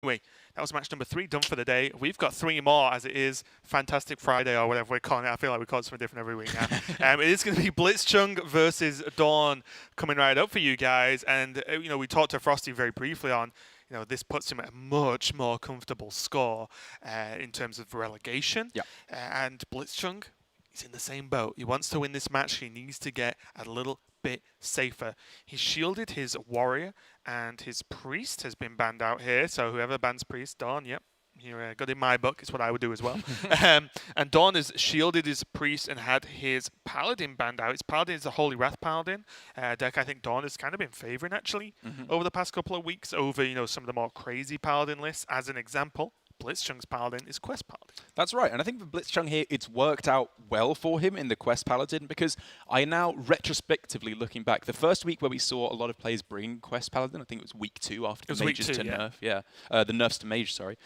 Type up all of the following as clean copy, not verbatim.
Anyway, that was match number 3 done for the day. We've got 3 more as it is Fantastic Friday or whatever we're calling it. I feel like we call it something different every week now. It is going to be blitzchung versus DawN coming right up for you guys. And, we talked to Frosty very briefly on, this puts him at a much more comfortable score in terms of relegation. Yeah. And blitzchung, he's in the same boat. He wants to win this match. He needs to get a little bit safer. He's shielded his warrior and his priest has been banned out here. So whoever bans priest, DawN, yep. You're good in my book. It's what I would do as well. And DawN has shielded his priest and had his paladin banned out. His paladin is a Holy Wrath paladin. Deck I think DawN has kind of been favouring actually over the past couple of weeks over some of the more crazy paladin lists. As an example, blitzchung's paladin is Quest Paladin. That's right, and I think for blitzchung here, it's worked out well for him in the Quest Paladin because I now, retrospectively looking back, the first week where we saw a lot of players bring Quest Paladin, I think it was week 2 after the mages to nerf. Yeah, the nerfs to mage, sorry.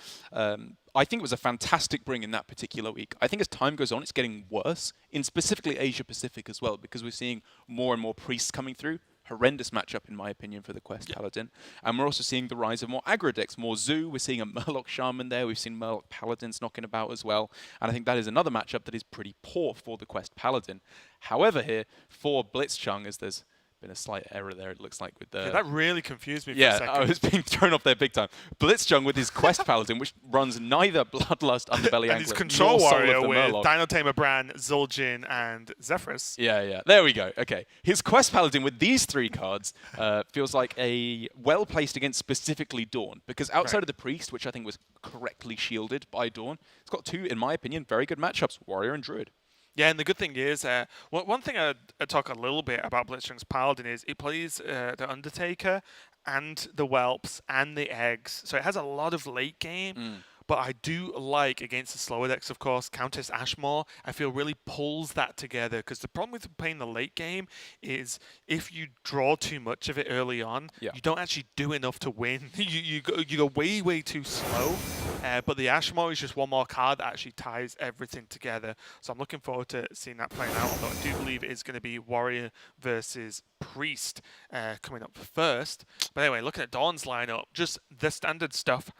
I think it was a fantastic bring in that particular week. I think as time goes on, it's getting worse, in specifically Asia Pacific as well, because we're seeing more and more priests coming through. Horrendous matchup, in my opinion, for the Quest Paladin. And we're also seeing the rise of more aggro decks, more Zoo. We're seeing a Murloc Shaman there. We've seen Murloc Paladins knocking about as well. And I think that is another matchup that is pretty poor for the Quest Paladin. However, here, for blitzchung, as there's been a slight error there, it looks like, with the... Yeah, that really confused me for a second. I was being thrown off there big time. blitzchung with his Quest Paladin, which runs neither Bloodlust, Underbelly, and his control warrior with Dino Tamer, Bran, Zul'jin, and Zephyrus. Yeah. There we go. Okay. His Quest Paladin with these 3 cards feels like a well-placed against specifically DawN, because outside of the Priest, which I think was correctly shielded by DawN, it's got 2, in my opinion, very good matchups, Warrior and Druid. Yeah, and the good thing is, one thing I talk a little bit about blitzchung's paladin is it plays the Undertaker and the Whelps and the Eggs, so it has a lot of late game. But I do like, against the slower decks, of course, Countess Ashmore, I feel really pulls that together. Because the problem with playing the late game is if you draw too much of it early on, you don't actually do enough to win. you go way, way too slow. But the Ashmore is just one more card that actually ties everything together. So I'm looking forward to seeing that playing out. Although I do believe it is going to be Warrior versus Priest coming up first. But anyway, looking at DawN's lineup, just the standard stuff.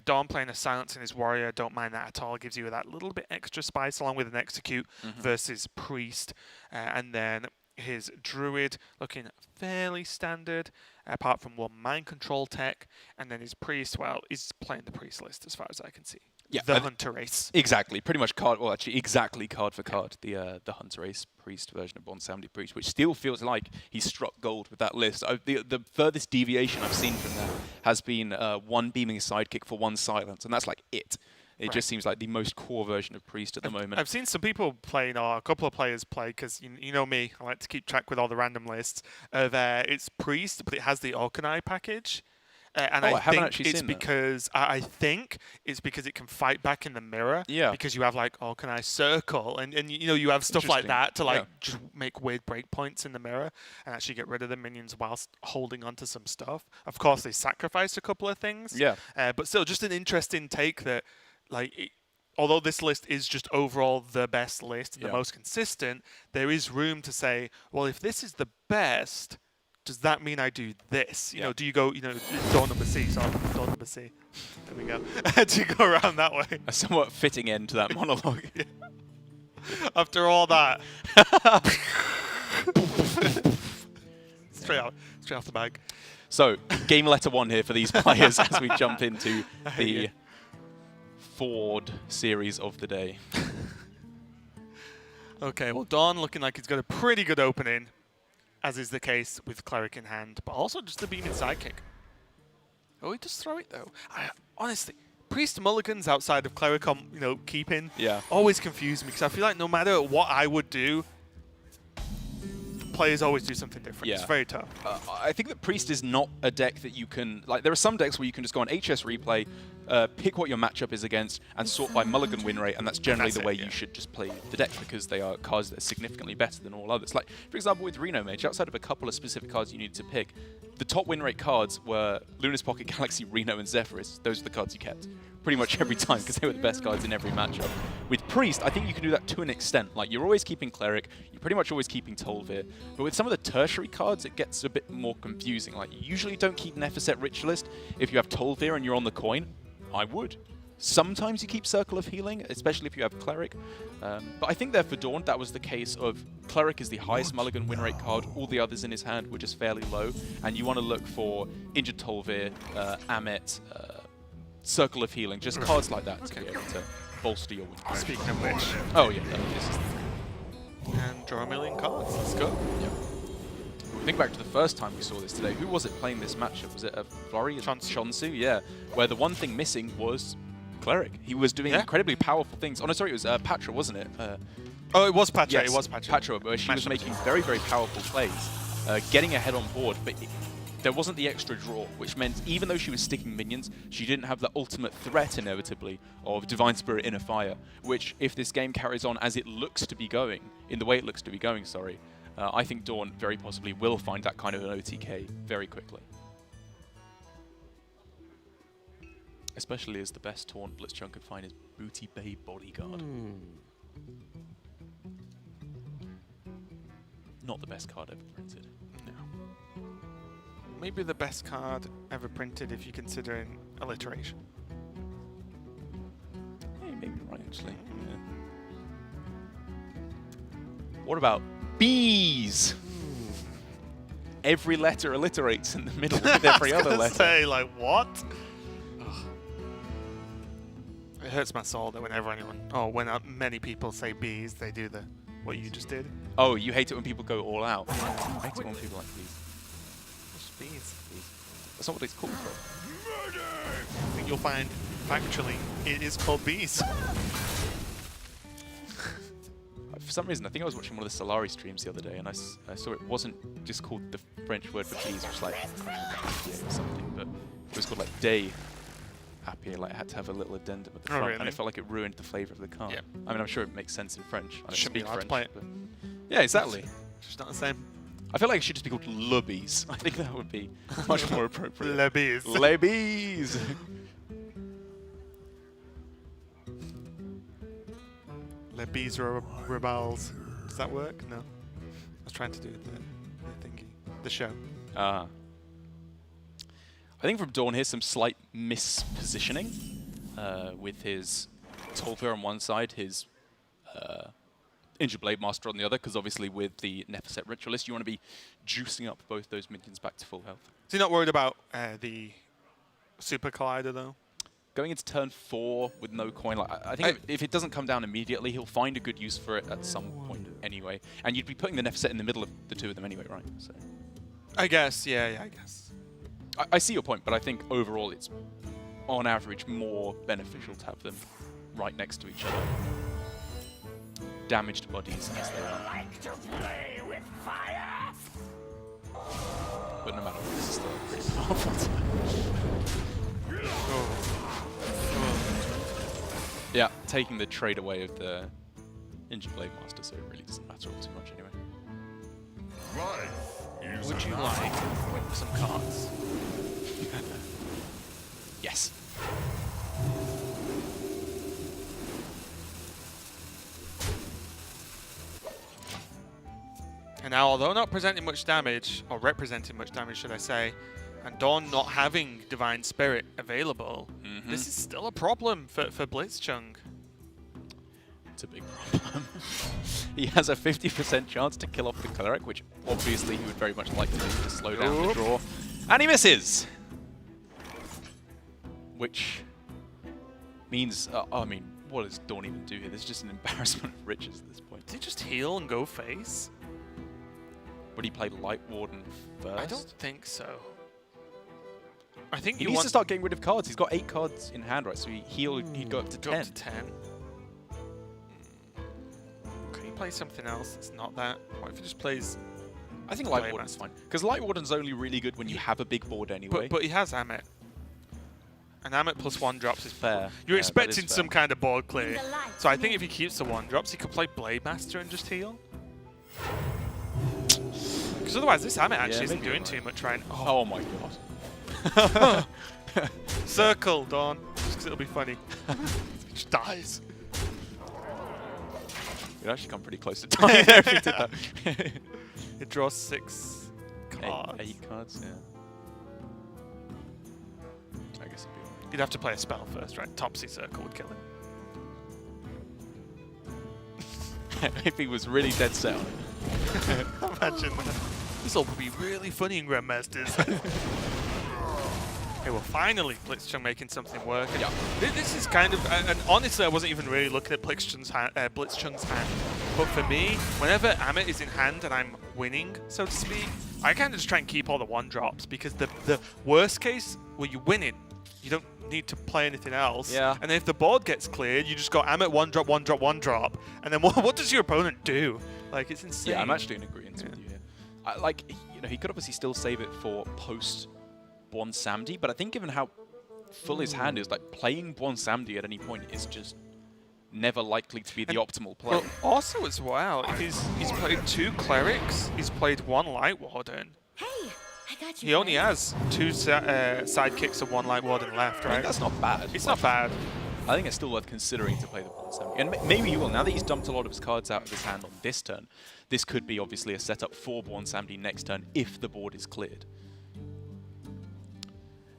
DawN playing a Silence in his Warrior, don't mind that at all. It gives you that little bit extra spice along with an Execute versus Priest. And then his Druid looking fairly standard, apart from one Mind Control tech. And then his Priest, well, he's playing the Priest list as far as I can see. Yeah, the Hunter Race. Exactly, pretty much exactly card for card, the Hunter Race Priest version of Bond 70 Priest, which still feels like he struck gold with that list. The furthest deviation I've seen from that has been 1 beaming a sidekick for 1 silence, and that's like it. It just seems like the most core version of Priest at the moment. I've seen some people playing, or a couple of players play, because you know me, I like to keep track with all the random lists. It's Priest, but it has the Orkanai package. And I think it's because it can fight back in the mirror. Yeah. Because you have like Orkanai Circle, and you have stuff like that to just make weird breakpoints in the mirror and actually get rid of the minions whilst holding onto some stuff. Of course, they sacrifice a couple of things. Yeah. But still, just an interesting take that, although this list is just overall the best list and the most consistent, there is room to say, well, if this is the best, does that mean I do this? Do you go, DawN number C, sorry, DawN number C. There we go. Do you go around that way? A somewhat fitting end to that monologue. After all that. straight off the bag. So, game letter 1 here for these players as we jump into the Ford series of the day. Okay, well, DawN looking like he's got a pretty good opening, as is the case with Cleric in hand, but also just the beaming sidekick. Oh, he does throw it, though. Honestly, Priest mulligans outside of Cleric, keeping, always confuse me, because I feel like no matter what I would do, players always do something different. It's very tough. I think that Priest is not a deck that you can... there are some decks where you can just go on HS Replay, pick what your matchup is against, and sort by mulligan win rate, and that's generally the way you should just play the deck, because they are cards that are significantly better than all others. Like, for example, with Reno Mage, outside of a couple of specific cards you needed to pick, the top win rate cards were Luna's Pocket Galaxy, Reno, and Zephyrus. Those are the cards you kept pretty much every time, because they were the best cards in every matchup. With Priest, I think you can do that to an extent. Like, you're always keeping Cleric, you're pretty much always keeping Tolvir. But with some of the tertiary cards, it gets a bit more confusing. Like, you usually don't keep Nephicet Ritualist if you have Tolvir and you're on the coin. I would. Sometimes you keep Circle of Healing, especially if you have Cleric. But I think there for DawN, that was the case of Cleric is the highest mulligan win rate card. All the others in his hand were just fairly low. And you want to look for Injured Tolvir, Amit, Circle of Healing, just cards like that to be able to bolster your win rate. Speaking of which. Oh, yeah, no, this is... And draw a million cards. Let's go. Yeah. Think back to the first time we saw this today. Who was it playing this matchup? Was it a Flurry and Chonsu? Yeah. Where the one thing missing was Cleric. He was doing incredibly powerful things. Oh, no, sorry, it was Patra, wasn't it? Oh, it was Patra. Yes, it was Patra. Patra, where she was making very, very powerful plays, getting ahead on board, but there wasn't the extra draw, which meant even though she was sticking minions, she didn't have the ultimate threat, inevitably, of Divine Spirit Inner Fire, which, if this game carries on as it looks to be going, in the way it looks to be going, sorry, I think DawN very possibly will find that kind of an OTK very quickly. Especially as the best taunt blitzchung could find is Booty Bay Bodyguard. Not the best card ever printed. No. Maybe the best card ever printed if you consider an alliteration. Hey, maybe right, actually. Yeah. What about bees? Every letter alliterates in the middle with every other letter. Say, like, what? Ugh. It hurts my soul that whenever when many people say bees, they do what you just did. Oh, you hate it when people go all out. I hate it when people like bees. Just bees. That's not what it's called, though. I think you'll find, factually, it is called bees. For some reason, I think I was watching one of the Solari streams the other day, and I saw it wasn't just called the French word for bees, which was like or something, but it was called like day happier. Like, it had to have a little addendum at the front, really? and it felt like it ruined the flavour of the card. Yeah. I mean, I'm sure it makes sense in French. I don't Shouldn't be speak allowed to French, play it. but yeah, exactly. It's just not the same. I feel like it should just be called Le Bees. I think that would be much more appropriate. Le bees. Le Bees. Le bees rebels. Does that work? No. I was trying to do the thingy. The show. I think from DawN here's some slight mispositioning with his Tolvir on one side, his Injured Blade Master on the other, because obviously with the Nephicet Ritualist, you want to be juicing up both those minions back to full health. Is he not worried about the Super Collider, though? Going into turn 4 with no coin, like, I think if it doesn't come down immediately, he'll find a good use for it at some point anyway. And you'd be putting the Nephicet in the middle of the two of them anyway, right? So I guess, yeah, I guess. I see your point, but I think overall it's, on average, more beneficial to have them right next to each other. Damaged bodies as they are. Like to play with fire? But no matter what, this is still a pretty powerful Yeah, taking the trade away of the Injured Blade Master, so it really doesn't matter all too much anyway. Would you like some cards? Yes. And now, although not presenting much damage, or representing much damage, should I say, and DawN not having Divine Spirit available, this is still a problem for blitzchung. It's a big problem. He has a 50% chance to kill off the Cleric, which obviously he would very much like to do to slow down the draw. And he misses! Which means, I mean, what does DawN even do here? This is just an embarrassment of riches at this point. Did he just heal and go face? Would he play Light Warden first? I don't think so. I think he needs to start getting rid of cards. He's got 8 cards in hand, right? So he'd go up to 10. Go up to 10. Can he play something else that's not that? What if he just plays... I think Light Warden's fine. Because Light Warden's only really good when you have a big board anyway. But he has Amit. And Amit plus 1-drops is fair. You're expecting some kind of board clear. So I think if he keeps the 1-drops, he could play Blade Master and just heal. Because otherwise this Amit actually isn't doing too much right now. Oh my god. Circle, DawN. Just because it'll be funny. He just dies. We'd actually come pretty close to dying there if we did that. It draws 6 cards. 8 cards, yeah. I guess it'd be alright. You'd have to play a spell first, right? Topsy Circle would kill him. If he was really dead set on it. Imagine that. This will be really funny in Grandmasters. Okay, well, finally, blitzchung making something work. And Yeah. This is kind of, and honestly, I wasn't even really looking at blitzchung's hand, but for me, whenever Amit is in hand and I'm winning, so to speak, I kind of just try and keep all the 1-drops, because the worst case, well, you win it, you don't need to play anything else. Yeah. And if the board gets cleared, you just go Amit 1-drop, 1-drop, 1-drop, and then what does your opponent do? Like, it's insane. Yeah, I'm actually in agreement with you here. He could obviously still save it for post Bwon Samdi, but I think given how full his hand is, like playing Bwon Samdi at any point is just never likely to be the optimal play. Well, also as well, he's played 2 clerics, he's played 1 light warden. Hey, I got you. He only has 2 sidekicks and 1 light warden left, I mean, right? that's not bad. It's not bad. I think it's still worth considering to play the Bwon Samdi. And maybe he will. Now that he's dumped a lot of his cards out of his hand on this turn, this could be obviously a setup for Bwon Samdi next turn if the board is cleared.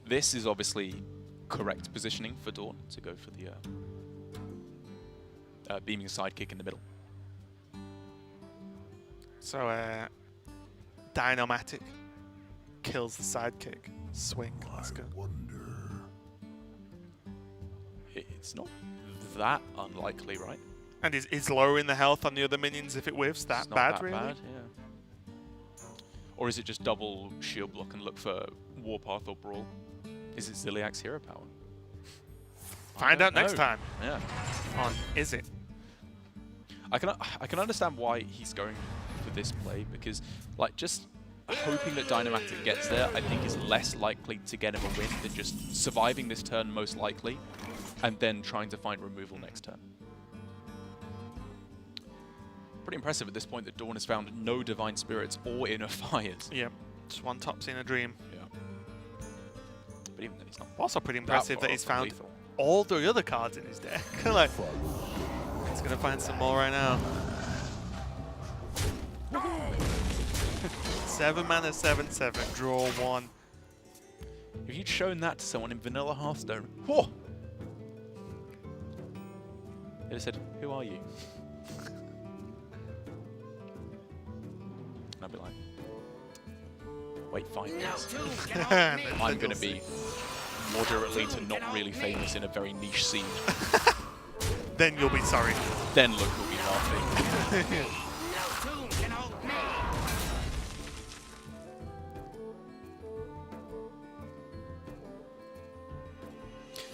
This is obviously correct positioning for DawN to go for the beaming sidekick in the middle. So, Dynomatic kills the sidekick. Swing, let's go. It's not that unlikely, right? And is lowering the health on the other minions if it whiffs that It's not bad, that really? bad, yeah. Or is it just double shield block and look for Warpath or Brawl? Is it Ziliak's hero power? Find out next know. time Yeah. on Is It? I can understand why he's going for this play, because like just hoping that Dynomatic gets there I think is less likely to get him a win than just surviving this turn most likely and then trying to find removal next turn. Pretty impressive at this point that DawN has found no Divine Spirits or Inner Fires. Yep, just 1 Topsy in a dream. Yeah. But even then he's not. Also pretty impressive that he's far found from lethal. all the other cards in his deck. Like, he's gonna find some more right now. 7 mana, 7/7, draw 1. If you'd shown that to someone in vanilla Hearthstone, whoa! They'd have said, "Who are you?" And I'd be like, "Wait 5 minutes. I'm going to be moderately to not really famous in a very niche scene." Then you'll be sorry. Then look, we'll be laughing.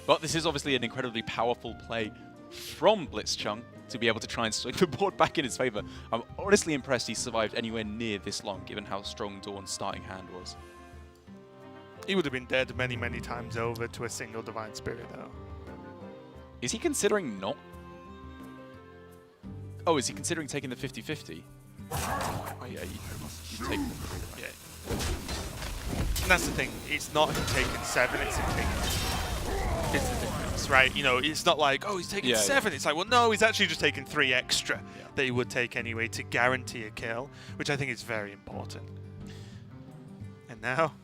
But this is obviously an incredibly powerful play from blitzchung to be able to try and swing the board back in his favor. I'm honestly impressed he survived anywhere near this long, given how strong DawN's starting hand was. He would have been dead many, many times over to a single Divine Spirit, though. Is he considering not? Oh, is he considering taking the 50-50? Oh yeah, you take the 3. Yeah. And that's the thing. It's not him taking 7, it's him taking 2. It's the difference, right? You know, it's not like, oh, he's taking 7. It's like, well, no, he's actually just taking 3 extra that he would take anyway to guarantee a kill, which I think is very important. And now,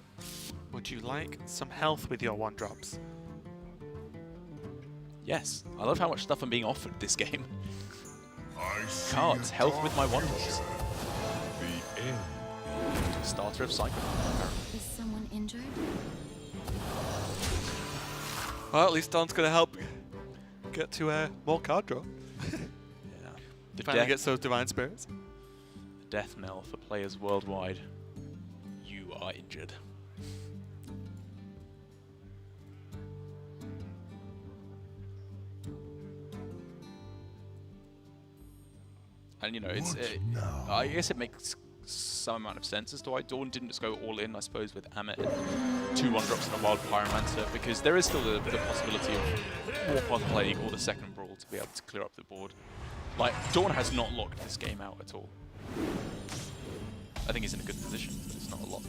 would you like some health with your 1-drops? Yes, I love how much stuff I'm being offered this game. Cards, health with my 1-drops. Starter of Cycle. Is someone injured? Well, at least DawN's going to help get to more card draw. Yeah. The Finally gets those Divine Spirits. death knell for players worldwide. You are injured. And you know, it's I guess it makes some amount of sense as to why DawN didn't just go all in, I suppose, with Amit and 2 1-drops and a Wild Pyromancer, because there is still the possibility of Warpath Plague or the second Brawl to be able to clear up the board. Like, DawN has not locked this game out at all. I think he's in a good position, but it's not a lock.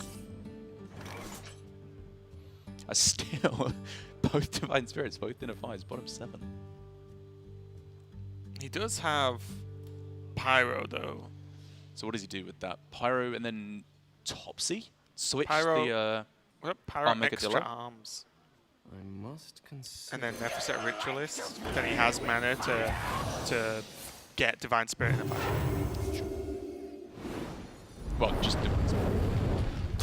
I still, both Divine Spirits, both Inner Fires, bottom 7. He does have Pyro, though. So what does he do with that? Pyro and then Topsy? Switch Pyro, the... Pyro Armagadillo? extra arms. I must consider. And then Nephroset Ritualist. Then he has mana to get Divine Spirit in a fight. Well, just Divine Spirit.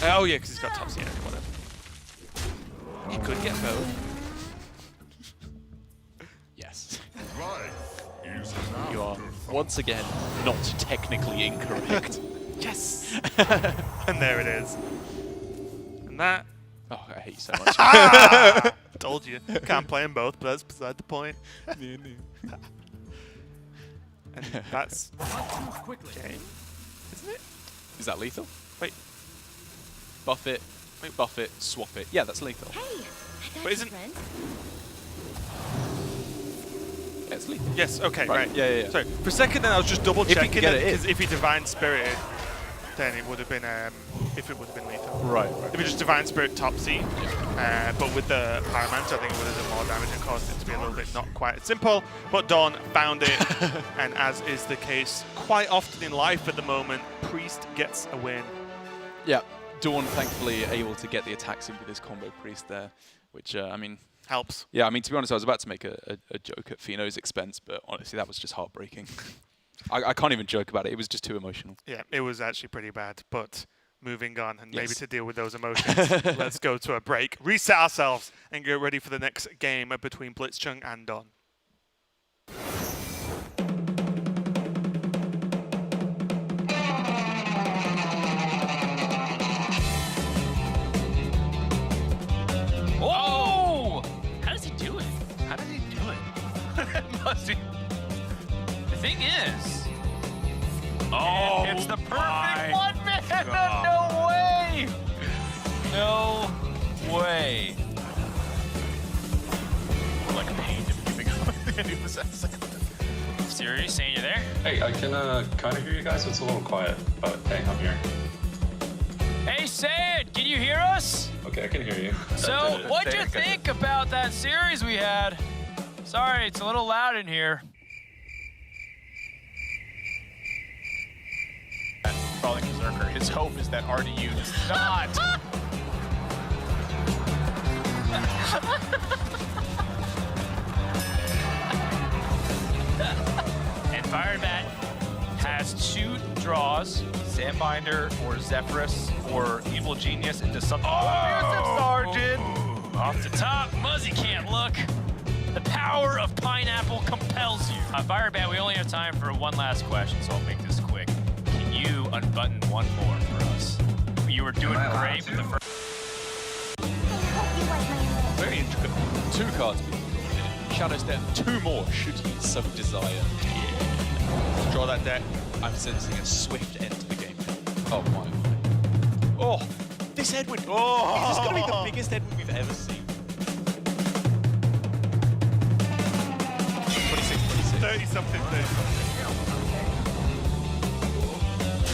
Oh yeah, because he's got Topsy and whatever. He could get both. Yes. You are, once again, not technically incorrect. Yes! And there it is. And that... Oh, I hate you so much. Told you. Can't play them both, but that's beside the point. And that's game, isn't it? Is that lethal? Wait. Buff it, buff it, swap it. Yeah, that's lethal. Hey, I But got isn't- your friend. Yeah, it's lethal. Yes, okay, right. Yeah. Sorry, for a second then I was just double If he checking can get it in. because if he Divine Spirited, then it would have been, if it would have been lethal. Right. If it just Divine Spirit Topsy, but with the Pyromancer, I think it would have done more damage and caused it to be a little bit not quite as simple. But DawN found it, and as is the case quite often in life at the moment, Priest gets a win. Yeah, DawN thankfully able to get the attacks in with his combo Priest there, which, I mean... Helps. Yeah, I mean, to be honest, I was about to make a joke at Fino's expense, but honestly, that was just heartbreaking. I can't even joke about it. It was just too emotional. Yeah, it was actually pretty bad, but moving on, and maybe Yes. to deal with those emotions, let's go to a break, reset ourselves, and get ready for the next game between blitzchung and DawN. Oh! How does he do it? How does he do it? Must be. The thing is, Oh, it's the perfect my one, man! God. No way! No way! Like a pain to be giving up the end of the second. Siri, saying you there? Hey, I can kind of hear you guys. It's a little quiet, but hey, I'm here. Hey, Sayed, can you hear us? Okay, I can hear you. So, what'd you There. think about that series we had? Sorry, it's a little loud in here. Crawling Berserker. His hope is that RDU does not. And Firebat has 2 draws, Sandbinder or Zephyrus or Evil Genius into something. Oh, Sergeant! Off the top, Muzzy can't look. The power of Pineapple compels you. Firebat, we only have time for one last question, so I'll make this quick. Can you unbutton one more for us? You were doing great with the first. Very intricate. 2 cards. Shadow's Death. 2 more, should he so desire. Yeah. Draw that deck. I'm sensing a swift end to the game. Oh my. Oh, this headwind. Oh, this is going to be the biggest headwind we've ever seen. 26. 30-something, 30-something.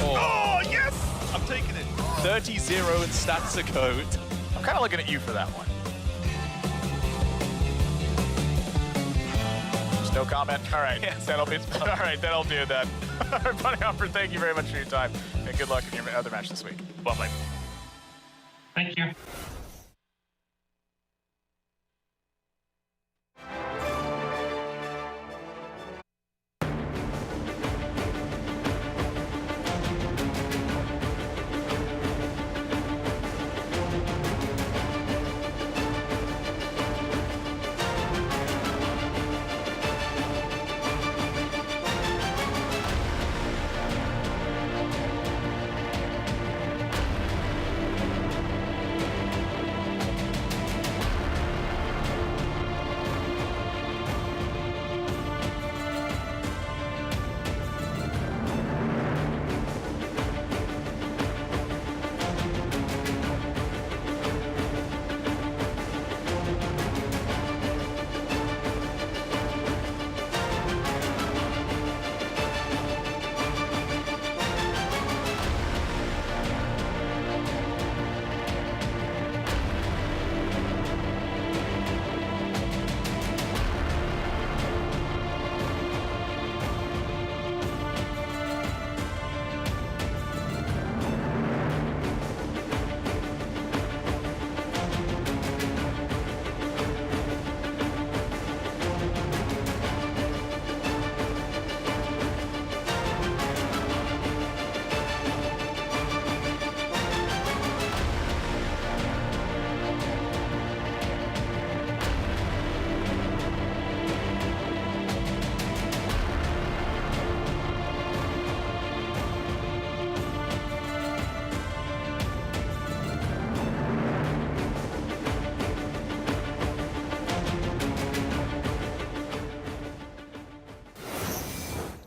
Oh, yes! I'm taking it. 30-0 and stats are code. I'm kind of looking at you for that one. There's no comment. All right, that'll be. All right, that'll do that. Bunny Hopper, thank you very much for your time, and good luck in your other match this week. Well played. Thank you.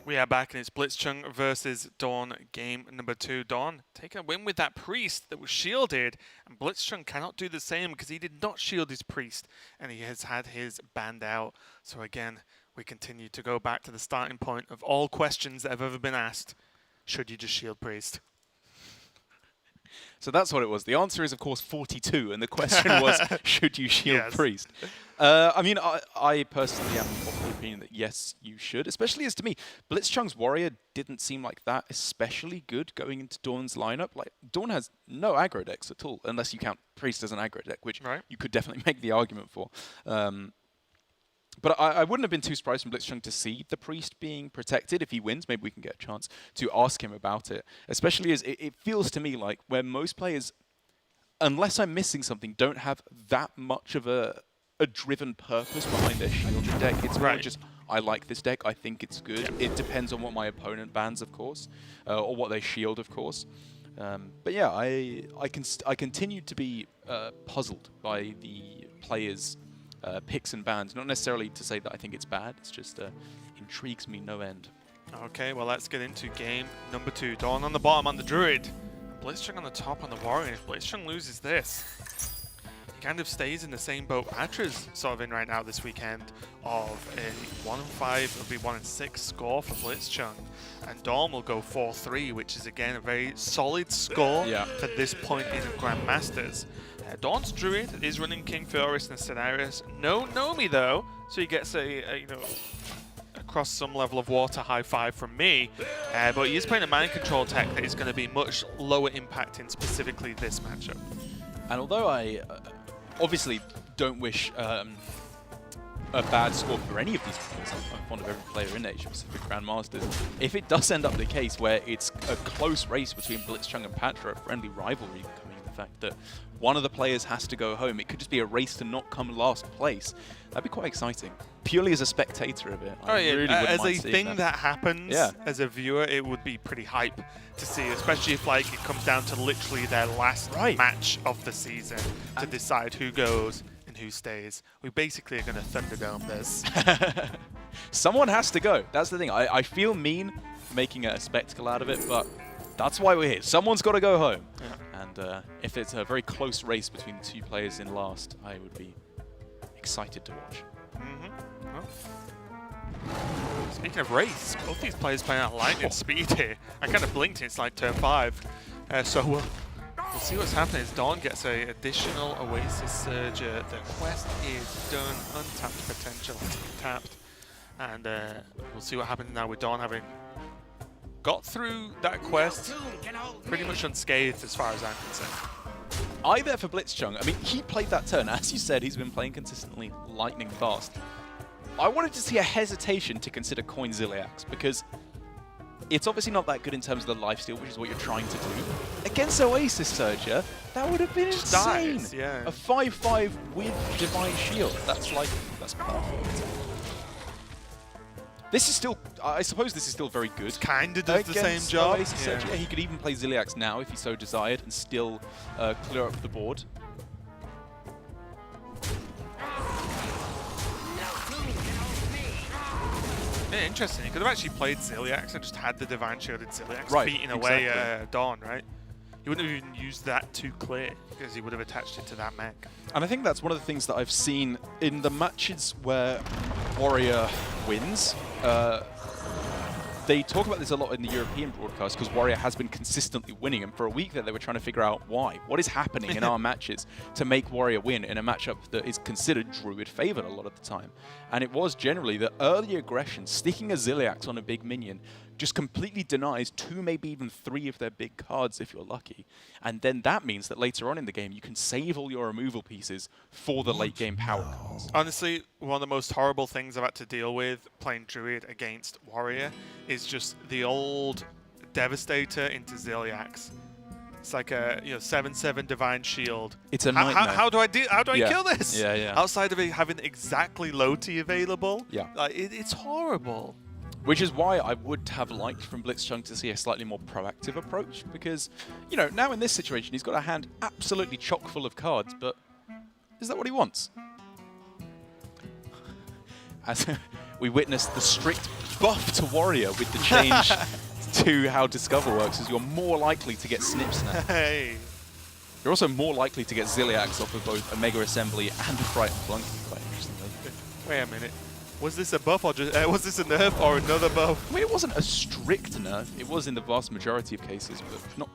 We are back, and it's blitzchung versus DawN, game number 2. DawN taking a win with that priest that was shielded, and blitzchung cannot do the same because he did not shield his priest, and he has had his banned out. So again, we continue to go back to the starting point of all questions that have ever been asked. Should you just shield priest? So that's what it was. The answer is, of course, 42, and the question was, should you shield Yes. priest? I mean, I personally am of the opinion that yes, you should, especially as to me, blitzchung's warrior didn't seem like that especially good going into DawN's lineup. Like, DawN has no aggro decks at all, unless you count priest as an aggro deck, which you could definitely make the argument for. But I wouldn't have been too surprised from blitzchung to see the priest being protected. If he wins, maybe we can get a chance to ask him about it. Especially as it feels to me like where most players, unless I'm missing something, don't have that much of a driven purpose behind their shielded deck. It's more just, I like this deck, I think it's good. It depends on what my opponent bans, of course, or what they shield, of course. But yeah, I continue to be puzzled by the players' picks and bans. Not necessarily to say that I think it's bad, it's just intrigues me no end. Okay, well, let's get into game number 2. DawN on the bottom on the druid, blitzchung on the top on the warrior. If blitzchung loses this, he kind of stays in the same boat Atra's sort of in right now this weekend of a 1-5, it'll be 1-6 score for blitzchung, and DawN will go 4-3, which is again a very solid score for this point in Grandmasters. DawN's druid is running King Fioris and Cenarius. No Nomi though, so he gets a across some level of water high five from me. But he is playing a mind control tech that is going to be much lower impact in specifically this matchup. And although I obviously don't wish a bad score for any of these players, I'm fond of every player in Asia Pacific Grandmasters, if it does end up the case where it's a close race between blitzchung and Patra, a friendly rivalry coming in the fact that one of the players has to go home, it could just be a race to not come last place. That'd be quite exciting. Purely as a spectator of it. I really wouldn't as mind a seeing thing that happens, Yeah. as a viewer, it would be pretty hype to see, especially if like it comes down to literally their last match of the season to decide who goes and who stays. We basically are going to Thunderdome this. Someone has to go. That's the thing. I feel mean making a spectacle out of it, but that's why we're here. Someone's got to go home. And if it's a very close race between the two players in last, I would be excited to watch. Speaking of race, both these players playing at lightning speed here. I kind of blinked and it's like turn 5. So we'll see what's happening as DawN gets an additional Oasis Surger. The quest is done, untapped potential tapped. And we'll see what happens now with DawN having got through that quest pretty much unscathed as far as I'm concerned. I there for blitzchung. I mean, he played that turn. As you said, he's been playing consistently lightning fast. I wanted to see a hesitation to consider coin Ziliax because it's obviously not that good in terms of the lifesteal, which is what you're trying to do. Against Oasis Surger, that would have been insane. Dies, yeah. A 5-5 with Divine Shield. That's perfect. This is still, I suppose this is still very good. Kind of does the same job. Oasis Surger. He could even play Ziliax now if he so desired and still clear up the board. Yeah, interesting. He could have actually played Ziliax and just had the Divine Shielded Ziliax beating away DawN, right? He wouldn't have even used that to clear because he would have attached it to that mech. And I think that's one of the things that I've seen in the matches where Warrior wins. They talk about this a lot in the European broadcast because Warrior has been consistently winning, and for a week there they were trying to figure out why. What is happening in our matches to make Warrior win in a matchup that is considered Druid favored a lot of the time? And it was generally the early aggression, sticking a Ziliax on a big minion, just completely denies 2, maybe even 3 of their big cards if you're lucky. And then that means that later on in the game you can save all your removal pieces for the late game power cards. Honestly, one of the most horrible things I've had to deal with playing Druid against Warrior is just the old Devastator into Ziliax. It's like a 7/7 Divine Shield. It's a nightmare. How do I kill this? Yeah. Outside of it having exactly Loti available, Yeah. It's horrible. Which is why I would have liked from blitzchung to see a slightly more proactive approach, because, now in this situation, he's got a hand absolutely chock full of cards, but is that what he wants? As we witnessed the strict buff to Warrior with the change to how Discover works is you're more likely to get Snip Snap. Hey. You're also more likely to get Zilliax off of both a Mega Assembly and a Frightened Flunky, quite interestingly. Wait a minute. Was this a buff or just was this a nerf or another buff? I mean, it wasn't a strict nerf. It was in the vast majority of cases, but not...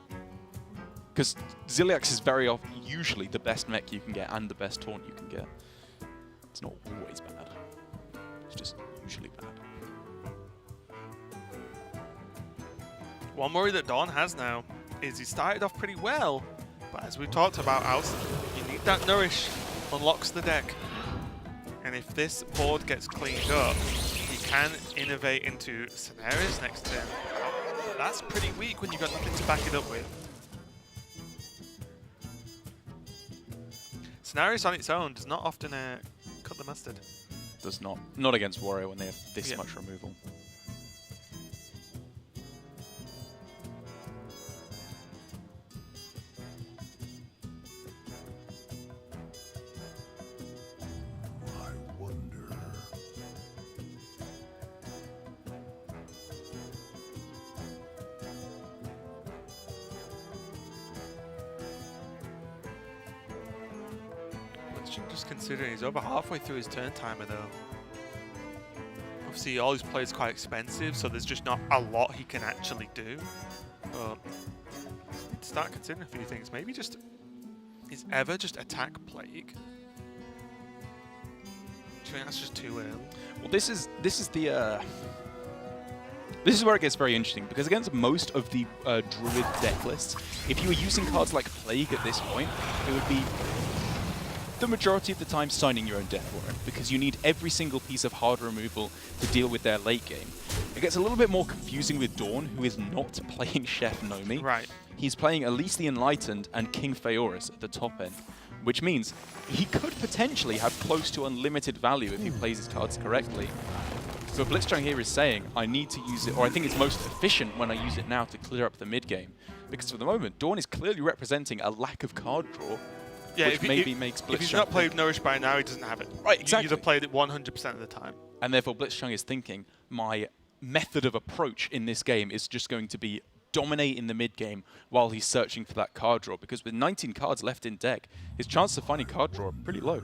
Because Zilliax is usually the best mech you can get and the best taunt you can get. It's not always bad. It's just usually bad. One worry that DawN has now is he started off pretty well, but as we talked about, you need that Nourish, unlocks the deck. And if this board gets cleaned up, he can innovate into scenarios next turn. That's pretty weak when you've got nothing to back it up with. Scenarios on its own does not often cut the mustard. Does not. Not against Warrior when they have this much removal. Just considering he's over halfway through his turn timer though. Obviously all his play is quite expensive, so there's just not a lot he can actually do. But start considering a few things. Maybe just is ever just attack Plague? Do you think that's just too early? Well, this is where it gets very interesting, because against most of the Druid deck lists, if you were using cards like Plague at this point, it would be the majority of the time signing your own Death Warrant, because you need every single piece of hard removal to deal with their late game. It gets a little bit more confusing with DawN, who is not playing Chef Nomi. Right. He's playing Elise the Enlightened and King Phaeorus at the top end, which means he could potentially have close to unlimited value if he plays his cards correctly. So blitzchung here is saying, I need to use it, or I think it's most efficient when I use it now to clear up the mid game. Because for the moment, DawN is clearly representing a lack of card draw, which maybe makes blitzchung... If he's not played Nourish by now, he doesn't have it. Right, exactly. You'd have played it 100% of the time. And therefore, blitzchung is thinking, my method of approach in this game is just going to be dominate in the mid game while he's searching for that card draw. Because with 19 cards left in deck, his chances of finding card draw are pretty low.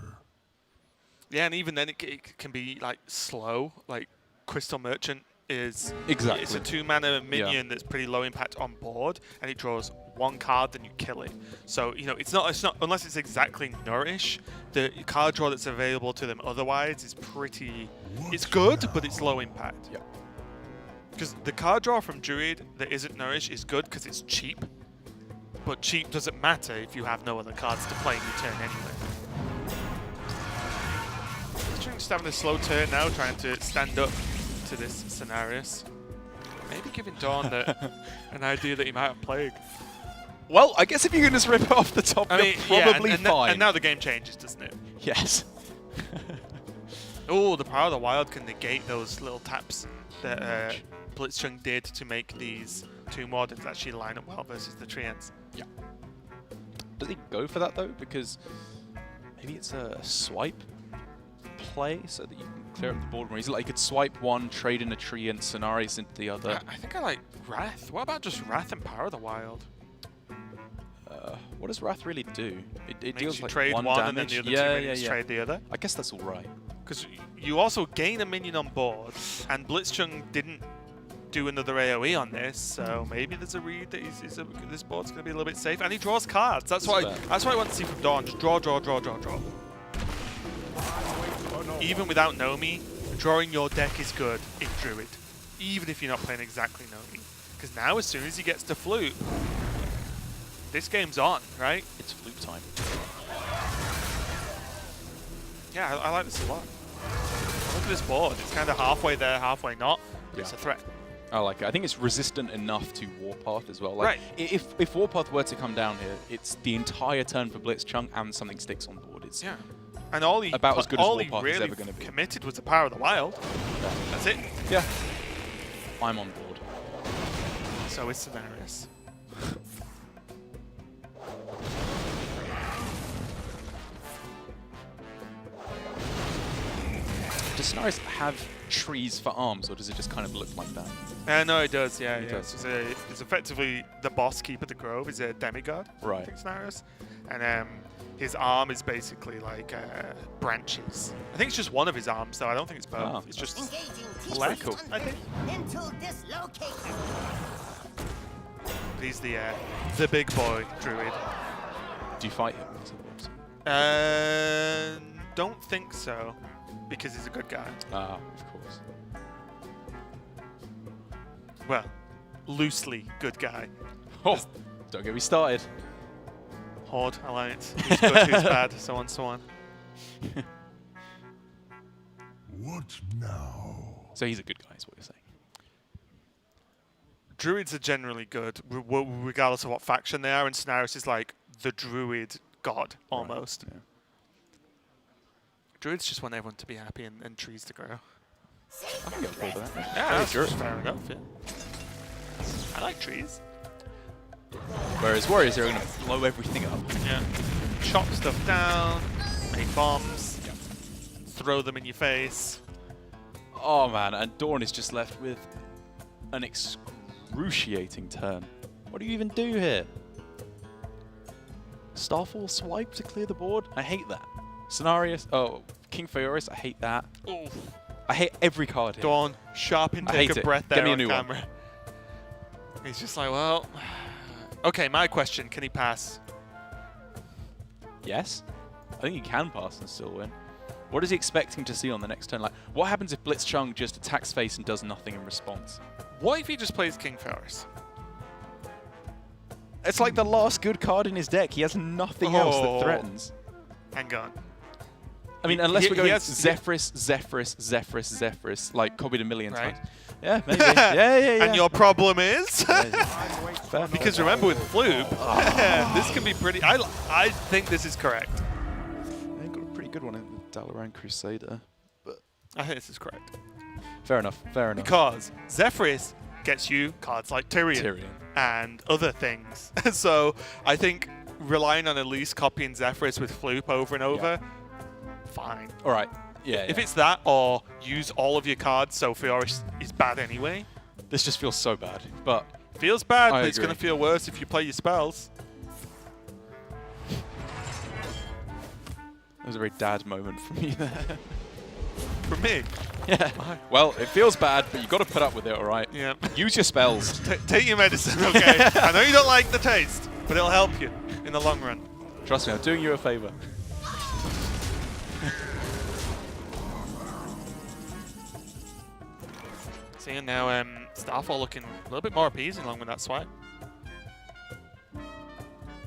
Yeah, and even then it can be like slow. Like Crystal Merchant is it's a 2-mana minion that's pretty low impact on board, and it draws one card, then you kill it. So it's not unless it's exactly Nourish. The card draw that's available to them otherwise is it's good, but it's low impact. Yeah. Because the card draw from Druid that isn't Nourish is good because it's cheap, but cheap doesn't matter if you have no other cards to play in your turn anyway. Just having a slow turn now, trying to stand up to this scenarios. Maybe giving DawN an idea that he might have Plague. Well, I guess if you can just rip it off the top, you're probably fine. And now the game changes, doesn't it? Yes. Oh, the Power of the Wild can negate those little taps that blitzchung did to make these two models actually line up well versus the Treants. Yeah. Does he go for that though? Because maybe it's a swipe play so that you can clear up the board more easily. Like, you could swipe one, trade in a tree, and scenarios into the other. I think I like Wrath. What about just Wrath and Power of the Wild? What does Wrath really do? It deals you like trade one damage. and then the other 2 minutes trade the other. I guess that's all right. Because you also gain a minion on board, and blitzchung didn't do another AoE on this, so maybe there's a read that this board's going to be a little bit safe, and he draws cards. That's what I want to see from DawN. Just draw. Even without Nomi, drawing your deck is good in Druid, even if you're not playing exactly Nomi. Because now, as soon as he gets to Flute, this game's on, right? It's Flute time. Yeah, I like this a lot. Look at this board. It's kind of halfway there, halfway not. Yeah. It's a threat. I like it. I think it's resistant enough to Warpath as well. Like, right. If Warpath were to come down here, it's the entire turn for blitzchung and something sticks on board. It's and all he about as good as really Warpath is ever going to be. Committed was the Power of the Wild. Yeah. That's it. Yeah. I'm on board. So is Scenarios. Does Scenarios have trees for arms, or does it just kind of look like that? No, it does. Yeah, It yeah. does. It's effectively the boss keeper of the Grove is a demigod. Right. I think Scenarios, and his arm is basically like branches. I think it's just one of his arms, though. I don't think it's both. Oh. It's just Engaging left, cool. I think. Mental dislocation. He's the big boy druid. Do you fight him? Don't think so, because he's a good guy. Ah, of course. Well, loosely good guy. Oh, don't get me started. Horde alliance. Who's good, who's bad, so on, so on. What now? So he's a good guy, is what you're saying. Druids are generally good, regardless of what faction they are, and Scenarios is like the druid god, almost. Right, yeah. Druids just want everyone to be happy and trees to grow. I can get on board with that. Yeah, that's sure. fair enough, yeah. I like trees. Whereas warriors are going to blow everything up. Yeah. Chop stuff down, make bombs, throw them in your face. Oh man, and DawN is just left with an excruciating turn. What do you even do here? Starfall swipe to clear the board? I hate that. Scenarios. Oh, King Fioris, I hate that. Ooh. I hate every card here. DawN, sharp I intake hate of it. breath Get there me a on new one. camera. He's just like, well, okay, my question, can he pass? Yes. I think he can pass and still win. What is he expecting to see on the next turn? Like, what happens if blitzchung just attacks face and does nothing in response? What if he just plays King Fioris? It's like the last good card in his deck. He has nothing else Oh. that threatens. Hang on. I mean, unless we're going has- Zephyrus, like copied a million Right. times. Yeah, maybe. yeah. And your problem is? Fair. Because remember with Floop, this can be pretty... I think this is correct. They got a pretty good one in the Dalaran Crusader. I think this is correct. Fair enough. Fair enough. Because Zephyrus gets you cards like Tyrion. And other things. So I think relying on at least copying Zephyrus with Floop over and over, fine. All right. Yeah. If it's that, or use all of your cards so Fioris is bad anyway. this just feels so bad, but Feels bad, I but it's going to agree. feel worse if you play your spells. it was a very dad moment for me there. For me. Yeah. Well, it feels bad, but you got to put up with it. All right. Yeah. Use your spells. Take your medicine, okay? I know you don't like the taste, but it'll help you in the long run. Trust me, I'm doing you a favor. Seeing now Starfall looking a little bit more appeasing along with that swipe.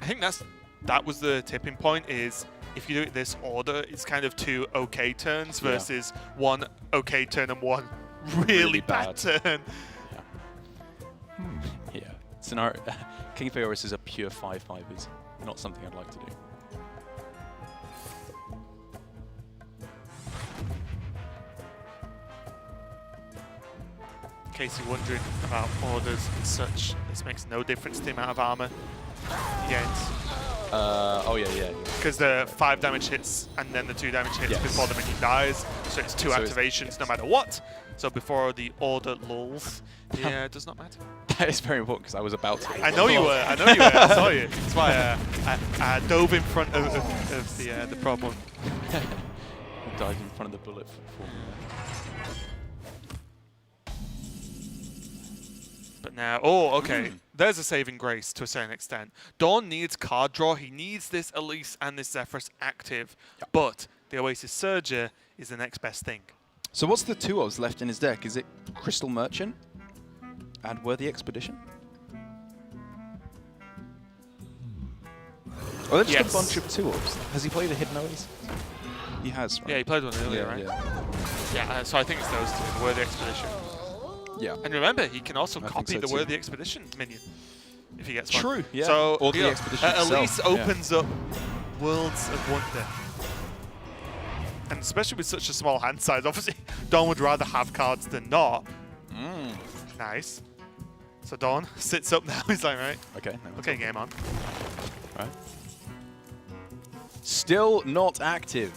I think that was the tipping point, is if you do it this order, it's kind of 2 okay turns versus 1 okay turn and 1 really bad turn. Yeah. Scenario. King Fioris is a pure 5/5. Not something I'd like to do. In case you're wondering about orders and such, this makes no difference to the amount of armor he gains. Oh yeah. Because the 5 damage hits and then the 2 damage hits Yes. before the minion dies, so it's 2 So it's- activations no matter what. So before the order lulls, yeah, it does not matter. That is very important because I was about to. I know you were. I know you were. I saw you. That's why I dove in front of the problem. I dived in front of the bullet for me there. But now, okay. There's a saving grace to a certain extent. DawN needs card draw. He needs this Elise and this Zephyrus active. Yep. But the Oasis Surger is the next best thing. So what's the 2-ofs left in his deck? Is it Crystal Merchant and Worthy Expedition? Oh, they're just Yes. a bunch of 2-ofs. Has he played a Hidden Oasis? He has, right? Yeah, he played one earlier, right? Yeah. Yeah, so I think it's those two, the Worthy Expedition. Yeah. And remember, he can also I think copy so the too. Worthy Expedition minion if he gets one. True, yeah. So, Or the you know, Expedition itself, Elise yeah. opens up worlds of wonder. And especially with such a small hand size, obviously, DawN would rather have cards than not. Nice. So DawN sits up now. He's like, right, Okay. No, okay, game on. Right. Still not active.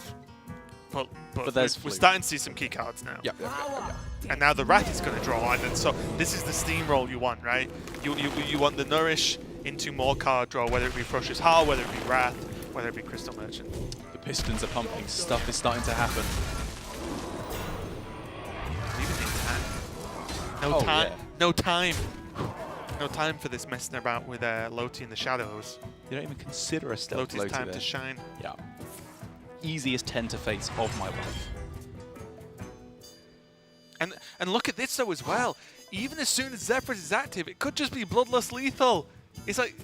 But but there's we're Flute. starting to see some key cards now. Yep. And now the Wrath is going to draw, and then so this is the steamroll you want, right? You want the Nourish into more card draw, whether it be Ferocious Howl, whether it be Wrath, whether it be Crystal Merchant. The pistons are pumping. Stuff is starting to happen. No time. Yeah. No time. No time for this messing about with Loti in the shadows. You don't even consider a stealth Loti's Loti time there. to shine. Yeah. Easiest 10 to face of my life. And look at this though as well. Even as soon as Zephyrus is active, it could just be Bloodlust lethal. It's like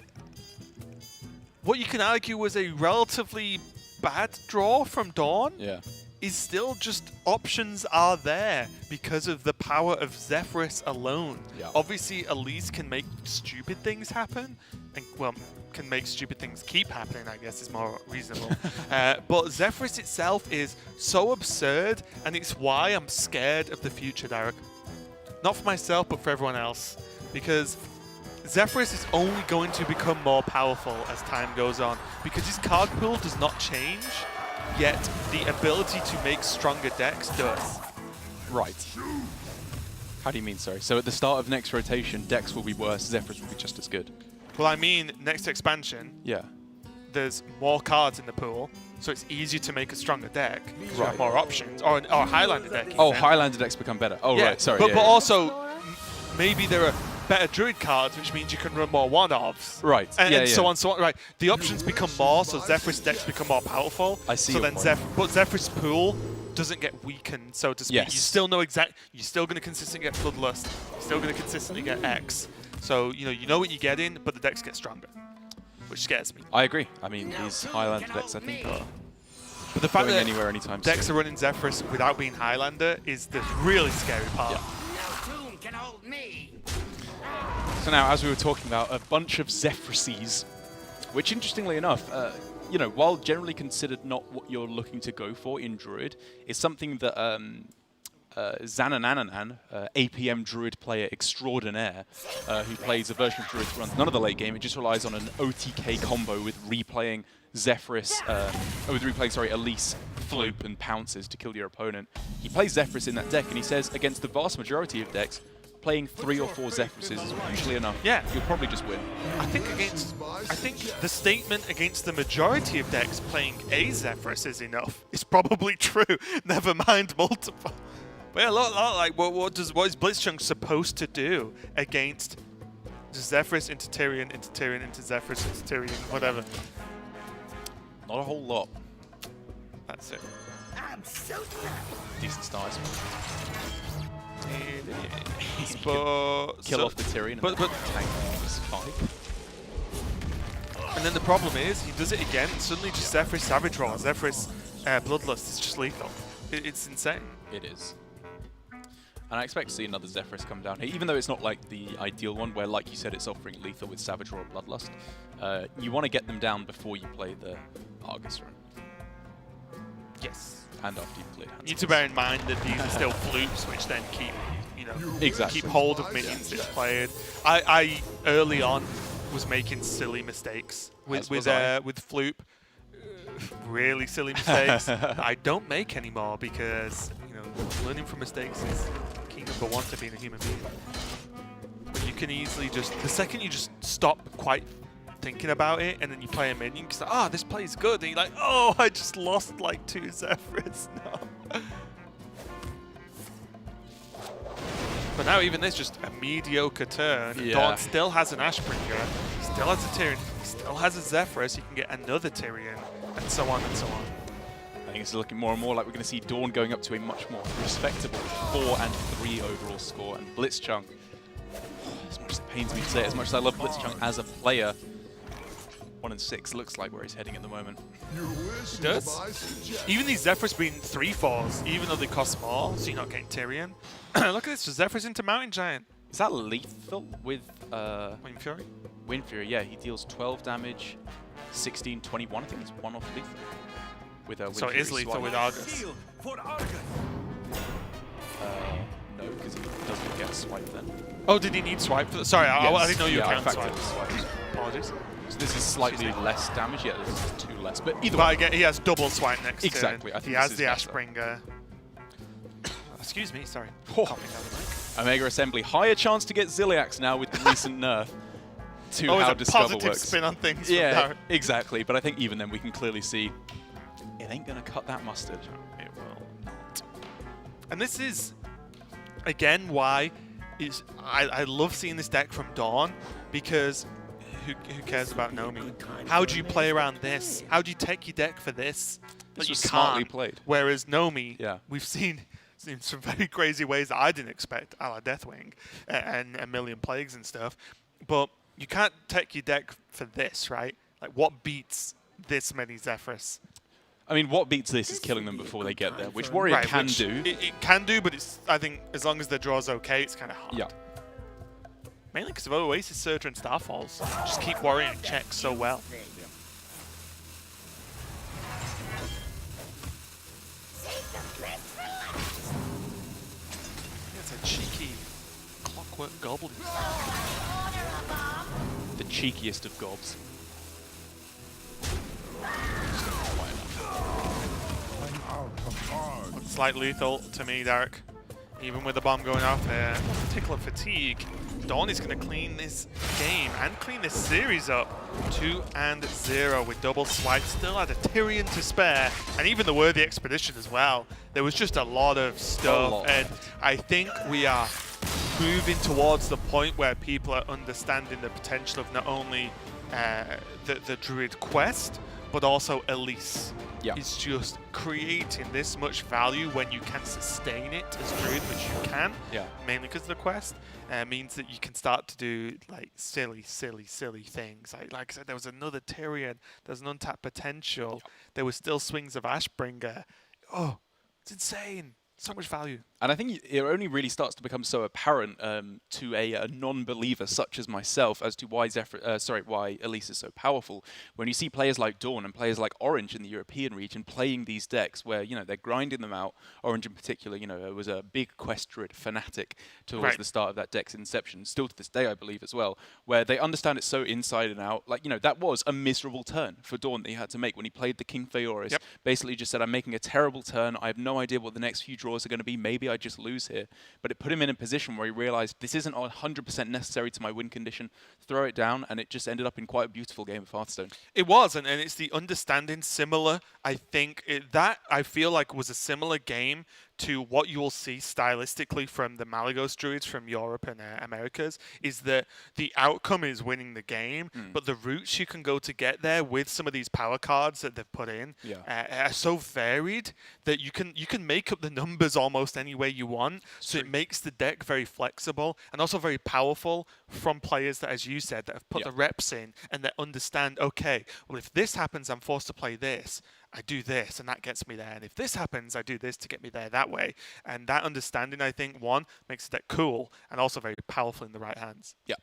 what you can argue was a relatively bad draw from DawN. Yeah. Is still just options are there because of the power of Zephyrus alone. Yeah. Obviously, Elise can make stupid things happen, and well, can make stupid things keep happening, I guess is more reasonable. But Zephyrus itself is so absurd, and it's why I'm scared of the future, Derek. Not for myself, but for everyone else. Because Zephyrus is only going to become more powerful as time goes on, because his card pool does not change. Yet the ability to make stronger decks does. Right. How do you mean, sorry? So at the start of next rotation, decks will be worse, Zephyrus will be just as good. Well, I mean, next expansion, Yeah. there's more cards in the pool, so it's easier to make a stronger deck. You Right. have more options, or a Highlander deck. Oh, even. Highlander decks become better. Oh, Yeah, right, sorry. But, yeah, but yeah. also, maybe there are better Druid cards, which means you can run more one-offs. Right, And so on, so on. Right. The options become more, so Zephyrus decks become more powerful. I see So your then point. but Zephyrus pool doesn't get weakened, so to speak. Yes. You still know you're still going to consistently get Bloodlust. You're still going to consistently get X. So, you know what you're getting, but the decks get stronger, which scares me. I agree. I mean, these Highlander decks, I think, are But the fact going that anywhere anytime decks soon. are running Zephyrus without being Highlander is the really scary part. Yeah. No tomb can hold me. So now, as we were talking about, a bunch of Zephyruses, which interestingly enough, while generally considered not what you're looking to go for in Druid, is something that Zananananan, APM Druid player extraordinaire, who plays a version of Druid that runs none of the late game, it just relies on an OTK combo with replaying Zephyrus, Elise, Floop, and Pounces to kill your opponent. He plays Zephyrus in that deck, and he says against the vast majority of decks, playing 3 or 4 Zephyruses is usually enough. Yeah. You'll probably just win. I think the statement against the majority of decks playing a Zephyrus is enough is probably true. Never mind multiple. But yeah, like what is blitzchung supposed to do against Zephyrus into Tyrion into Tyrion into Zephyrus into Tyrion, whatever? Not a whole lot. That's it. I'm so Decent stars. But Kill off the Tyrion but tank this fight. and then the problem is he does it again. And suddenly, just Zephyrus Savage Roll, Zephyrus Bloodlust is just lethal. It's insane. It is. And I expect to see another Zephyrus come down here, even though it's not like the ideal one, where, like you said, it's offering lethal with Savage Roar or Bloodlust. You want to get them down before you play the Argus run. Yes. And after you've played Hands. You need to bear in mind that these are still flukes, which then keep, Exactly. keep hold of minions that's played. I early on was making silly mistakes with Floop. Really silly mistakes that I don't make anymore because learning from mistakes is key number one to being a human being. But you can easily the second you just stop quite thinking about it and then you play a minion, you can say, this play's good, and you're like, oh, I just lost like 2 Zephyrs now. But now even this, just a mediocre turn. Yeah. DawN still has an Ashbringer, still has a Tyrion, still has a Zephyrus, you can get another Tyrion, and so on and so on. I think it's looking more and more like we're going to see DawN going up to a much more respectable 4 and 3 overall score, and blitzchung, as much as it pains me to say it, as much as I love blitzchung as a player, 1 and 6 looks like where he's heading at the moment. It does. Even these Zephyrs being 3/4s, even though they cost more, so you're not getting Tyrion. Look at this, Zephyrs into Mountain Giant. Is that lethal with Wind Fury? Wind Fury? Yeah, he deals 12 damage, 16, 21. I think it's 1 off lethal. With Wind So it Fury is lethal swipe. with Argus. No, because he doesn't get swipe then. Oh, did he need swipe for that? Sorry, I Yes. didn't know you Yeah, I counted factored swipe. the swipes. Apologies. So this is slightly less damage. Yeah, this is 2 less. But either But way. again, he has double swipe next Exactly. turn. I think He this has is the better. Ashbringer. Excuse me, sorry. Oh. Coughing down the mic. Omega Assembly, higher chance to get Ziliax now with the recent nerf to Always how a Discover positive works. spin on things. from Yeah, Darren. exactly. But I think even then we can clearly see it ain't going to cut that mustard. It will not. And this is, again, why I love seeing this deck from DawN, because who cares about Nomi? How do you play around this? How do you take your deck for this? This But you was smartly can't. played. Whereas Nomi, Yeah. we've seen in some very crazy ways that I didn't expect, a la Deathwing and a million plagues and stuff. But you can't take your deck for this, right? Like, what beats this many Zephyrus? I mean, what beats this is killing them before they get there, which Warrior can which do. It can do, but it's, I think as long as the draw's okay, it's kind of hard. Yeah. Mainly because of Oasis, Surtur, and Starfalls. Just keep Warrior in check so well. It's a cheeky clockwork goblin. The cheekiest of gobs. Looks like lethal to me, Derek. Even with the bomb going off there. Particular fatigue. DawN is going to clean this game and clean this series up. 2-0 with double swipe. Still had a Tyrion to spare. And even the Worthy Expedition as well. There was just a lot of stuff. And I think we are moving towards the point where people are understanding the potential of not only the Druid quest, but also Elise. Yeah. It's just creating this much value when you can sustain it as Druid, which you can, mainly because of the quest, means that you can start to do like silly things. Like I said, there was another Tyrion, there's an untapped potential, there was still swings of Ashbringer. Oh, it's insane. So much value. And I think it only really starts to become so apparent to a non-believer such as myself as to why why Elise is so powerful. When you see players like DawN and players like Orange in the European region playing these decks, where they're grinding them out. Orange in particular, was a big quest druid fanatic towards the start of that deck's inception. Still to this day, I believe as well, where they understand it so inside and out. Like that was a miserable turn for DawN that he had to make when he played the King Feoris. Yep. Basically, just said, "I'm making a terrible turn. I have no idea what the next few draws are going to be. Maybe I just lose here." But it put him in a position where he realized this isn't 100% necessary to my win condition. Throw it down, and it just ended up in quite a beautiful game of Hearthstone. It was, and it's the understanding similar. I think that I feel like was a similar game to what you will see stylistically from the Malygos Druids from Europe and Americas, is that the outcome is winning the game, but the routes you can go to get there with some of these power cards that they've put in are so varied that you can make up the numbers almost any way you want. So it makes the deck very flexible and also very powerful from players that, as you said, that have put the reps in and that understand, okay, well, if this happens, I'm forced to play this. I do this, and that gets me there. And if this happens, I do this to get me there that way. And that understanding, I think, one, makes the deck cool and also very powerful in the right hands. Yeah.